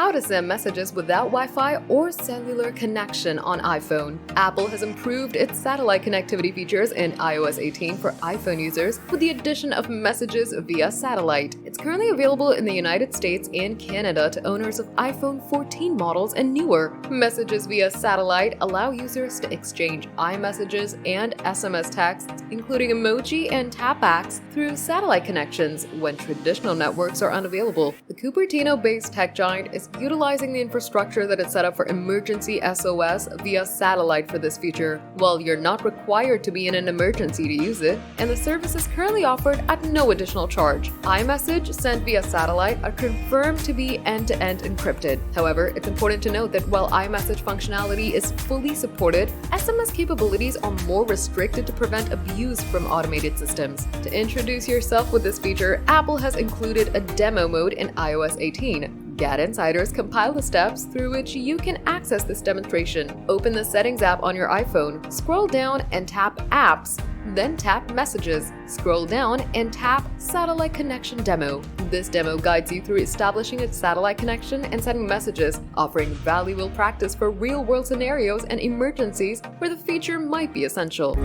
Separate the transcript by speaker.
Speaker 1: How to send messages without Wi-Fi or cellular connection on iPhone. Apple has improved its satellite connectivity features in iOS 18 for iPhone users with the addition of messages via satellite. It's currently available in the United States and Canada to owners of iPhone 14 models and newer. Messages via satellite allow users to exchange iMessages and SMS texts, including emoji and tap apps, through satellite connections when traditional networks are unavailable. The Cupertino-based tech giant is utilizing the infrastructure that is set up for emergency SOS via satellite for this feature. While you're not required to be in an emergency to use it, and the service is currently offered at no additional charge. iMessage sent via satellite are confirmed to be end-to-end encrypted. However, it's important to note that while iMessage functionality is fully supported, SMS capabilities are more restricted to prevent abuse from automated systems. To introduce yourself with this feature, Apple has included a demo mode in iOS 18. GadInsiders compile the steps through which you can access this demonstration. Open the Settings app on your iPhone, scroll down and tap Apps, then tap Messages. Scroll down and tap Satellite Connection Demo. This demo guides you through establishing a satellite connection and sending messages, offering valuable practice for real-world scenarios and emergencies where the feature might be essential.